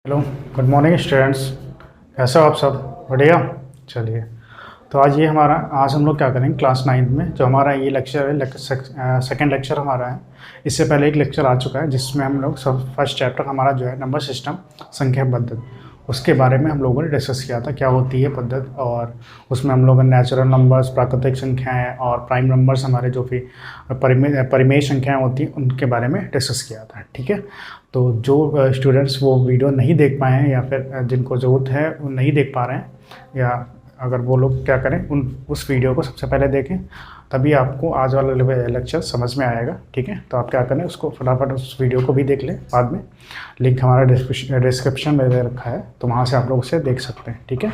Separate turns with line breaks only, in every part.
Hello, good morning students. कैसे हो आप सब? बढ़िया। चलिए, तो आज हम लोग क्या करेंगे क्लास 9 में जो हमारा ये लेक्चर है, सेकंड लेक्चर हमारा है। इससे पहले एक लेक्चर आ चुका है जिसमें हम लोग सब फर्स्ट चैप्टर हमारा जो है नंबर सिस्टम, संख्या पद्धति, उसके बारे में हम लोगों ने डिस्कस किया था क्या होती है पद्धति। और उसमें हम लोगों ने नेचुरल नंबर्स, प्राकृतिक संख्याएँ और प्राइम नंबर्स हमारे जो भी परिमेय संख्याएँ होती हैं उनके बारे में डिस्कस किया था। ठीक है, तो जो स्टूडेंट्स वो वीडियो नहीं देख पाए हैं या फिर जिनको ज़रूरत है वो नहीं देख पा रहे हैं, या अगर वो लोग क्या करें उस वीडियो को सबसे पहले देखें, तभी आपको आज वाला लेक्चर समझ में आएगा। ठीक है, तो आप क्या करें उसको फटाफट उस वीडियो को भी देख लें। बाद में लिंक हमारा डिस्क्रिप्शन में दे रखा है, तो वहाँ से आप लोग उसे देख सकते हैं। ठीक है,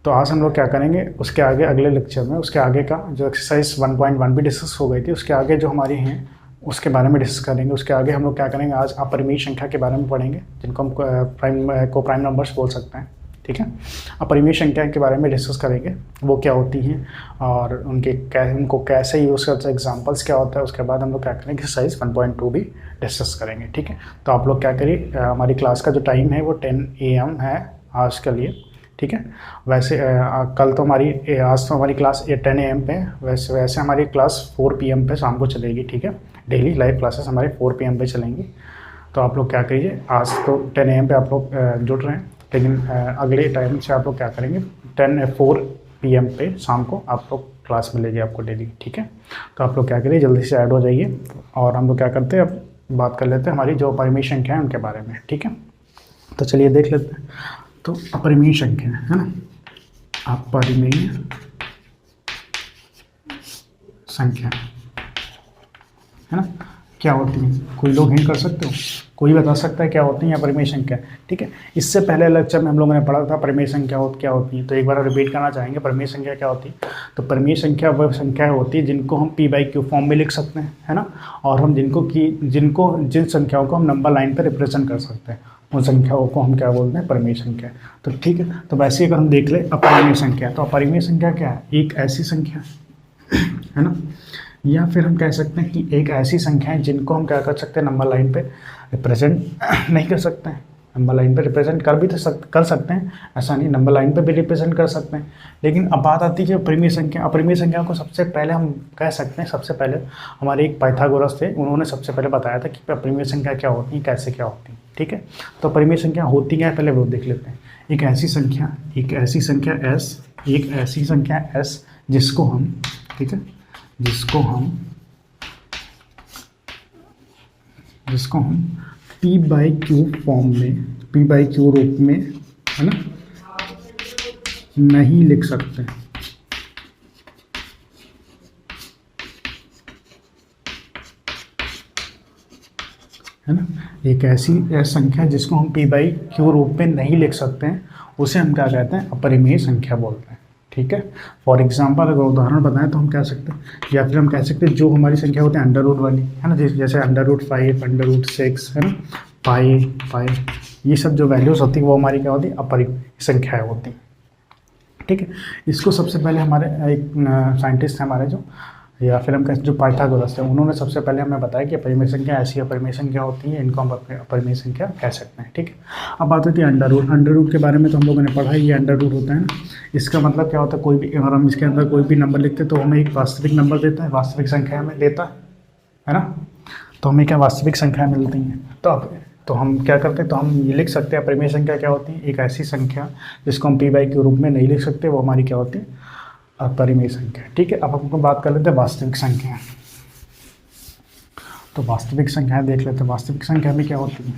तो आज हम लोग क्या करेंगे उसके आगे अगले लेक्चर में उसके आगे का जो एक्सरसाइज 1.1 भी डिस्कस हो गई थी, उसके आगे जो हमारी हैं उसके बारे में डिस्कस करेंगे। उसके आगे हम लोग क्या करेंगे, आज अपरिमेय संख्या के बारे में पढ़ेंगे, जिनको हम प्राइम नंबर्स बोल सकते हैं। ठीक है, अपरिमेय संख्या के बारे में डिस्कस करेंगे, वो क्या होती हैं और उनको कैसे यूज़ करते हैं, एग्जांपल्स क्या होता है। उसके बाद हम लोग क्या करेंगे एक्सरसाइज 1.2 भी डिस्कस करेंगे। ठीक है, तो आप लोग क्या करिए, हमारी क्लास का जो टाइम है वो 10 AM है आज के लिए। ठीक है, वैसे आज तो हमारी क्लास 10 AM पे है, वैसे हमारी क्लास 4 PM पे शाम को चलेगी। ठीक है, डेली लाइव क्लासेस हमारे 4 PM पे चलेंगी। तो आप लोग क्या करिए, आज तो 10 AM पे आप लोग जुड़ रहे हैं, लेकिन अगले टाइम से आप लोग क्या करेंगे 4 PM पे शाम को आप लोग क्लास मिलेगी आपको डेली। ठीक है, तो आप लोग क्या करिए जल्दी से ऐड हो जाइए, और हम लोग क्या करते हैं अब बात कर लेते हैं हमारी जो अपरिमेय संख्या है उनके बारे में। ठीक है, तो चलिए देख लेते हैं। तो अपरिमेय संख्या है ना, अपरिमेय संख्या है ना, क्या होती है? कोई लोग हिंट कर सकते हो? कोई बता सकता है क्या होती है अपरिमेय संख्या? ठीक है, इससे पहले लेक्चर में हम लोगों ने पढ़ा था परिमेय संख्या क्या होती है, तो एक बार रिपीट करना चाहेंगे परिमेय संख्या क्या होती है। तो परिमेय संख्या वह संख्या होती है जिनको हम P/Q फॉर्म में लिख सकते हैं, है ना, और हम जिन संख्याओं को हम नंबर लाइन पर रिप्रेजेंट कर सकते हैं उन संख्याओं को हम क्या बोलते हैं, परिमेय संख्या। तो ठीक है, तो वैसे अगर हम देख लें अपरिमेय संख्या, तो अपरिमेय संख्या क्या है? एक ऐसी संख्या है ना, या फिर हम कह सकते हैं कि एक ऐसी संख्या है जिनको हम क्या कर सकते हैं, नंबर लाइन पे रिप्रेजेंट नहीं कर सकते हैं। नंबर लाइन पे रिप्रेजेंट कर सकते हैं, ऐसा नहीं, नंबर लाइन पे भी रिप्रेजेंट कर सकते हैं। लेकिन अब बात आती है अपरिमेय संख्या। अपरिमेय संख्या को सबसे पहले हम कह सकते हैं, सबसे पहले हमारे एक पाइथागोरस थे, उन्होंने सबसे पहले बताया था कि अपरिमेय संख्या क्या होती है, कैसे क्या होती है। ठीक है, तो अपरिमेय संख्या होती क्या है पहले वो देख लेते हैं। एक ऐसी संख्या S, एक ऐसी संख्या S जिसको हम, ठीक है, जिसको हम P/Q फॉर्म में, P/Q रूप में, है ना, नहीं लिख सकते। है ना, एक ऐसी संख्या जिसको हम P/Q रूप में नहीं लिख सकते हैं, उसे हम क्या कहते हैं, अपरिमेय संख्या बोलते हैं। ठीक है, फॉर एग्जाम्पल अगर उदाहरण बताएं तो हम कह सकते हैं, या फिर हम कह सकते हैं जो हमारी संख्या होती है अंडर रूट वाली, है ना, जैसे √5, √6, है ना, पाई, ये सब जो वैल्यूज़ होती है वो हमारी क्या होती है, अपरिमेय संख्याएँ होती हैं। ठीक है, इसको सबसे पहले हमारे एक साइंटिस्ट हैं हमारे या फिर हम कहते जो पाइथागोरस है, उन्होंने सबसे पहले हमें बताया कि अपरिमेय संख्या ऐसी अपरिमेय संख्या होती है, इनको हम अपरिमेय संख्या कह सकते हैं। ठीक है, अब बात होती है अंडर रूट के बारे में, तो हम लोगों ने पढ़ा है ये अंडर रूट होता है ना, इसका मतलब क्या होता है, कोई भी अगर हम इसके अंदर कोई भी नंबर लिखते हैं तो हमें एक वास्तविक नंबर देता है, वास्तविक संख्या हमें देता है ना, तो हमें क्या वास्तविक संख्या मिलती हैं। तो हम क्या करते हैं, तो हम ये लिख सकते हैं अपरिमेय संख्या क्या होती है, एक ऐसी संख्या जिसको हम P/Q रूप में नहीं लिख सकते, वो हमारी क्या होती है, अपरिमेय संख्या। ठीक है, अब हम बात कर लेते हैं वास्तविक संख्या। तो वास्तविक संख्याएं देख लेते हैं, वास्तविक संख्या में क्या होती है।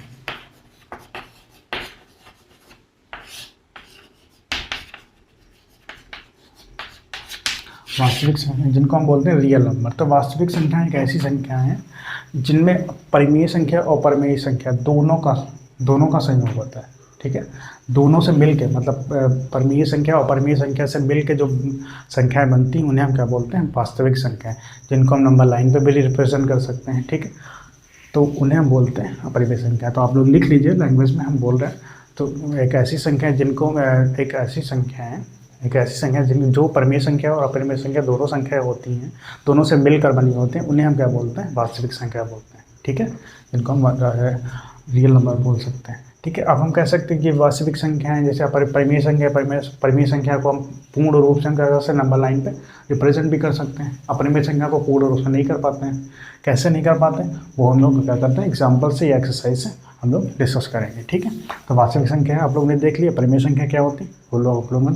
वास्तविक संख्या जिनको हम बोलते हैं रियल नंबर। तो वास्तविक संख्या एक ऐसी संख्या है जिनमें परिमेय संख्या और अपरिमेय संख्या दोनों का संयोग होता है। ठीक है, दोनों से मिल के, मतलब परिमेय संख्या और अपरिमेय संख्या से मिल के जो संख्याएं बनती हैं उन्हें हम क्या बोलते हैं, वास्तविक संख्याएं, जिनको हम नंबर लाइन पे भी रिप्रेजेंट कर सकते हैं। ठीक है, तो उन्हें हम बोलते हैं अपरिमेय संख्या। तो आप लोग लिख लीजिए, लैंग्वेज में हम बोल रहे हैं। तो एक ऐसी संख्या है जो परिमेय संख्या और अपरिमेय संख्या दोनों संख्याएं होती हैं, दोनों से मिलकर बनी होती हैं, उन्हें हम क्या बोलते हैं, वास्तविक संख्या बोलते हैं। ठीक है, जिनको हम रियल नंबर बोल सकते हैं। ठीक है। अब हम कह सकते हैं कि वास्तविक संख्या है, जैसे परिमेय संख्या, परिमेय संख्या को हम पूर्ण रूप से हम क्या कर सकते हैं, नंबर लाइन पे रिप्रेजेंट भी कर सकते हैं। अपरिमेय संख्या को पूर्ण रूप से नहीं कर पाते हैं। कैसे नहीं कर पाते हैं वो हम लोग क्या करते हैं, एग्जाम्पल से या एक्सरसाइज से हम लोग डिस्कस करेंगे। ठीक है। तो वास्तविक संख्या है आप लोग ने देख लिया, परिमेय संख्या क्या होती है वो लोग आप लोग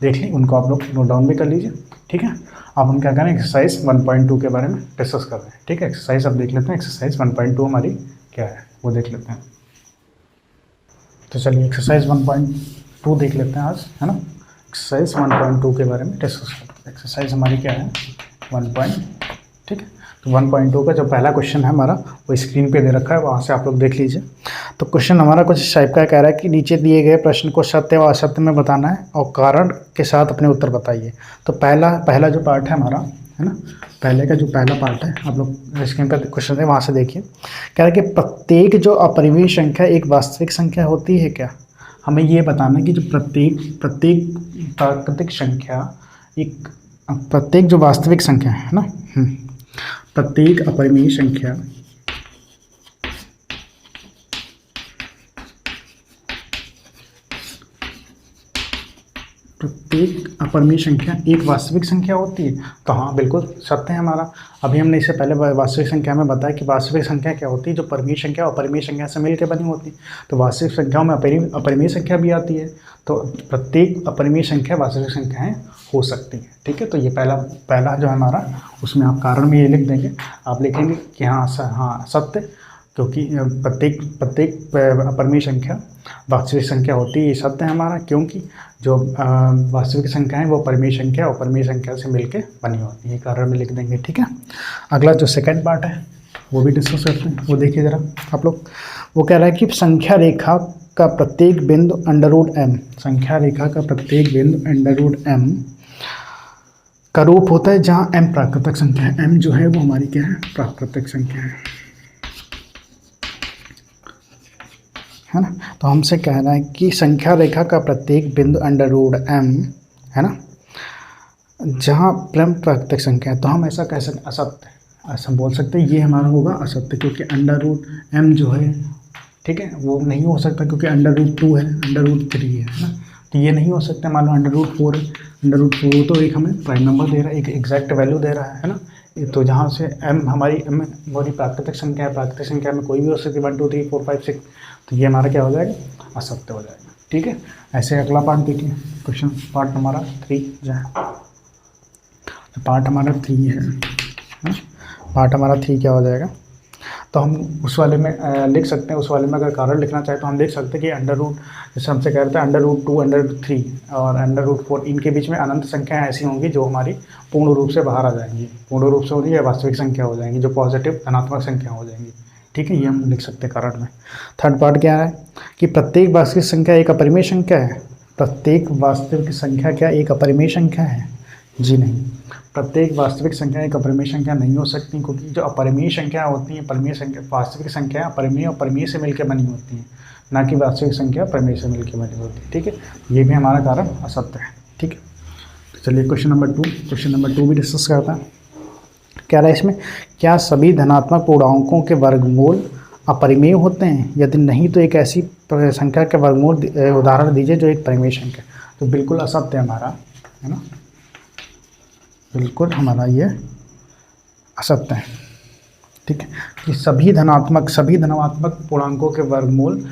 देख ली, उनको आप लोग नोट डाउन भी कर लीजिए। ठीक है। अब हम क्या करें, एक्सरसाइज 1.2 के बारे में डिस्कस कर रहे हैं। ठीक है। एक्सरसाइज अब देख लेते हैं, एक्सरसाइज 1.2 हमारी क्या है वो देख लेते हैं। तो चलिए एक्सरसाइज 1.2 देख लेते हैं आज, है ना। एक्सरसाइज 1.2 के बारे में डिस्कस करते हैं। एक्सरसाइज हमारी क्या है 1. ठीक है। तो 1.2 का जो पहला क्वेश्चन है हमारा वो स्क्रीन पे दे रखा है, वहाँ से आप लोग देख लीजिए। तो क्वेश्चन हमारा कुछ इस टाइप का कह रहा है कि नीचे दिए गए प्रश्न को सत्य व असत्य में बताना है और कारण के साथ अपने उत्तर बताइए। तो पहला जो पार्ट है हमारा, है ना, पहले का जो पहला पार्ट है आप लोग स्क्रीन पर क्वेश्चन है वहाँ से देखिए। कह रहा है कि प्रत्येक जो अपरिमेय संख्या एक वास्तविक संख्या होती है क्या। हमें ये बताना है कि जो प्रत्येक प्राकृतिक संख्या एक प्रत्येक जो वास्तविक संख्या है ना, प्रत्येक अपरिमेय संख्या एक वास्तविक संख्या होती है। तो हाँ बिल्कुल सत्य है हमारा। अभी हमने इससे पहले वास्तविक संख्या में बताया कि वास्तविक संख्या क्या होती है, जो परिमेय संख्या और अपरिमेय संख्या से मिलकर बनी होती है। तो वास्तविक संख्याओं में अपरिमेय संख्या भी आती है, तो प्रत्येक अपरिमेय संख्या वास्तविक संख्याएं हो सकती है। ठीक है। तो ये पहला जो है हमारा, उसमें आप कारण में ये लिख देंगे, आप लिखेंगे कि हाँ सत्य, क्योंकि प्रत्येक अपरिमेय संख्या वास्तविक संख्या होती है, ये सत्य है हमारा, क्योंकि जो वास्तविक संख्या है वो परिमेय संख्या और अपरिमेय संख्या से मिलकर बनी होती है, कारण में लिख देंगे। ठीक है। अगला जो सेकंड पार्ट है वो भी डिस्कस करते हैं, वो देखिए ज़रा आप लोग। वो कह रहा है कि संख्या रेखा का प्रत्येक बिंदु √m, संख्या रेखा का प्रत्येक बिंदु √m का रूप होता है जहाँ m प्राकृतिक संख्या है। m जो है वो हमारी क्या है, प्राकृतिक संख्या है ना। तो हमसे कह रहा है कि संख्या रेखा का प्रत्येक बिंदु √m है ना, जहाँ m प्राकृतिक संख्या है। तो हम ऐसा कह सकते, असत्य ऐसा बोल सकते हैं, ये हमारा होगा असत्य, क्योंकि √m जो है, ठीक है, वो नहीं हो सकता, क्योंकि √2 है, √3 है ना, तो ये नहीं हो सकता। मान लो √4 है, √4 तो एक हमें प्राइम नंबर दे रहा है, एक एग्जैक्ट वैल्यू दे रहा है ना। तो जहाँ से m हमारी प्राकृतिक संख्या है, प्राकृतिक संख्या में कोई भी हो सकती है 1 2 3 4 5 6, तो ये हमारा क्या हो जाएगा, असत्य हो जाएगा। ठीक है। ऐसे अगला पार्ट देखिए, क्वेश्चन पार्ट हमारा 3 जो है, पार्ट हमारा 3 है, पार्ट हमारा 3 क्या हो जाएगा। तो हम उस वाले में लिख सकते हैं, उस वाले में अगर कारण लिखना चाहे तो हम देख सकते हैं कि जैसे हमसे कह रहे थे √2 √3 और √4, इनके बीच में अनंत संख्याएं ऐसी होंगी जो हमारी पूर्ण रूप से बाहर आ जाएंगी, पूर्ण रूप से होगी या वास्तविक संख्या हो जाएंगी, जो पॉजिटिव धनात्मक संख्या हो जाएंगी। ठीक है। ये हम लिख सकते हैं कारण में। थर्ड पार्ट क्या है कि प्रत्येक वास्तविक संख्या एक अपरिमेय संख्या है। प्रत्येक वास्तविक संख्या क्या एक अपरिमेय संख्या है? जी नहीं, प्रत्येक वास्तविक संख्या एक अपरिमेय संख्या नहीं हो सकती, क्योंकि जो अपरिमेय संख्या होती हैं, परिमेय संख्या, वास्तविक संख्या अपरिमेय और परिमेय से मिलकर बनी होती हैं, ना कि वास्तविक संख्या परिमेय से मिलकर बनी होती है। ठीक है। ये भी हमारा कारण असत्य है। ठीक है। तो चलिए क्वेश्चन नंबर 2 भी डिस्कस करता है। कह रहा है इसमें, क्या सभी धनात्मक पूर्णांकों के वर्गमूल अपरिमेय होते हैं? यदि नहीं तो एक ऐसी संख्या के वर्गमूल उदाहरण दीजिए जो एक परिमेय संख्या। तो बिल्कुल असत्य है हमारा, है ना, बिल्कुल हमारा ये असत्य है। ठीक है। कि सभी धनात्मक पूर्णांकों के वर्गमूल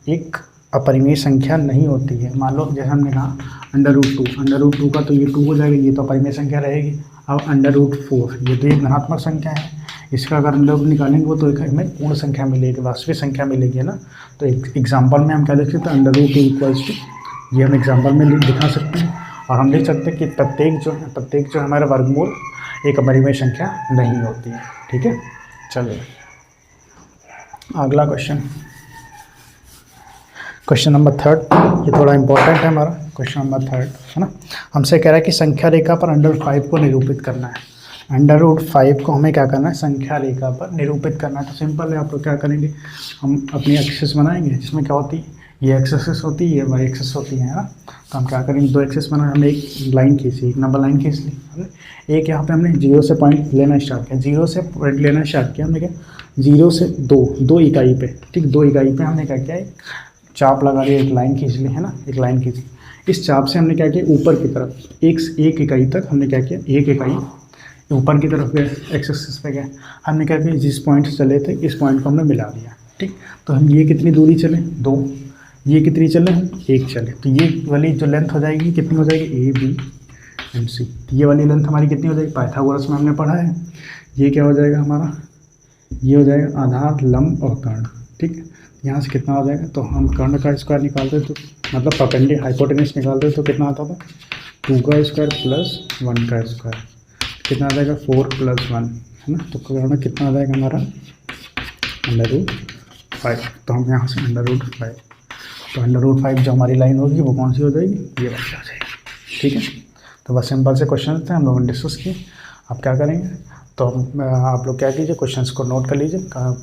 एक अपरिमेय संख्या नहीं होती है। मान लो जैसे हमने कहा √2 का तो ये 2 हो जाएगा, ये तो अपरिमेय संख्या रहेगी। अब √4 ये तो एक धनात्मक संख्या है, इसका अगर हम लोग निकालेंगे वो तो एक हमें पूर्ण संख्या मिलेगी, वास्तविक संख्या मिलेगी, है ना। तो एक एग्जाम्पल में हम क्या लिख सकते हैं, √2 ये हम एग्जाम्पल में दिखा सकते हैं। और हम लिख सकते हैं कि प्रत्येक जो हमारा वर्गमूल एक अपरिमेय संख्या नहीं होती है। ठीक है। चलिए अगला क्वेश्चन नंबर 3, ये थोड़ा इंपॉर्टेंट है हमारा क्वेश्चन नंबर 3, है ना। हमसे कह रहा है कि संख्या रेखा पर √5 को निरूपित करना है। √5 को हमें क्या करना है, संख्या रेखा पर निरूपित करना है। तो सिंपल है, आप लोग क्या करेंगे, हम अपनी एक्सिस बनाएंगे जिसमें क्या होती है, ये एक्सेस होती है, ये वाई एक्सेस होती है ना। तो हम क्या करेंगे, 2 एक्सेस बना, हमने एक लाइन खींची, एक नंबर लाइन खींच ली हमने। एक यहाँ पे हमने 0 से पॉइंट लेना स्टार्ट किया, 0 से पॉइंट लेना स्टार्ट किया हमने क्या, 0 से 2 इकाई पे, ठीक, 2 इकाई पे हमने क्या किया, एक चाप लगा लिया, एक लाइन खींच ली है ना, एक लाइन खींची। इस चाप से हमने क्या किया, ऊपर की तरफ एक इकाई तक हमने क्या किया, एक इकाई ऊपर की तरफ गए, एक्स एक्सिस पे गए। हमने क्या किया, जिस पॉइंट से चले थे इस पॉइंट को हमने मिला दिया, ठीक। तो हम ये कितनी दूरी चले, 2, ये कितनी चले हम, 1 चले। तो ये वाली जो लेंथ हो जाएगी कितनी हो जाएगी, ABC। तो ये वाली लेंथ हमारी कितनी हो जाएगी, पाइथागोरस में हमने पढ़ा है, ये क्या हो जाएगा हमारा, ये हो जाएगा आधार, लंब और कर्ण, ठीक। यहाँ से कितना हो जाएगा, तो हम कर्ण का स्क्वायर निकालते तो मतलब परपेंडिकुलर हाइपोटेनस निकालते तो कितना आता था, 2 का स्क्वायर प्लस 1 का स्क्वायर, कितना आ जाएगा 4 + 1 है ना। तो कर्ण कितना आ जाएगा हमारा √5। तो हम यहाँ से √5, तो √5 जो हमारी लाइन होगी वो कौन सी हो जाएगी, ये वाली आ जाएगी, ठीक है। तो बस सिंपल से क्वेश्चन थे, हम लोगों ने डिस्कस किए। अब क्या करेंगे, तो आप लोग क्या कीजिए, क्वेश्चंस को नोट कर लीजिए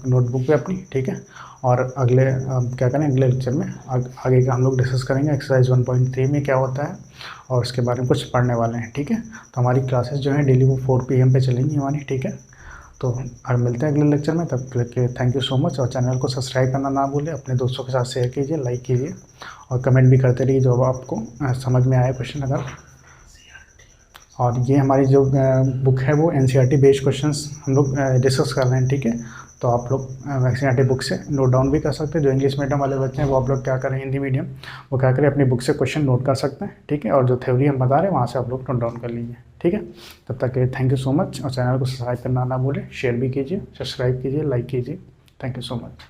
नोटबुक पे अपनी, ठीक है। और अगले क्या करें, अगले लेक्चर में आगे का हम लोग डिस्कस करेंगे एक्सरसाइज 1.3 में क्या होता है और उसके बारे में कुछ पढ़ने वाले हैं, ठीक है। तो हमारी क्लासेस जो हैं डेली वो 4 PM पे चलेंगी हमारी, ठीक है। तो अब मिलते हैं अगले लेक्चर में, तब तक के थैंक यू सो मच। और चैनल को सब्सक्राइब करना ना भूलें, अपने दोस्तों के साथ शेयर कीजिए, लाइक कीजिए और कमेंट भी करते रहिए जो आपको समझ में आए क्वेश्चन अगर। और ये हमारी जो बुक है वो NCERT बेस्ड क्वेश्चंस हम लोग डिस्कस कर रहे हैं, ठीक है। तो आप लोग NCERT बुक से नोट डाउन भी कर सकते हैं। जो इंग्लिश मीडियम वाले बच्चे हैं वो आप लोग क्या करें, हिंदी मीडियम, वो क्या करें अपनी बुक से क्वेश्चन नोट कर सकते हैं, ठीक है। और जो थ्योरी हम बता रहे हैं वहाँ से आप लोग नोट डाउन कर लीजिए, ठीक है। तब तक के थैंक यू सो मच। और चैनल को सब्सक्राइब करना ना भूलें, शेयर भी कीजिए, सब्सक्राइब कीजिए, लाइक कीजिए। Thank you so much.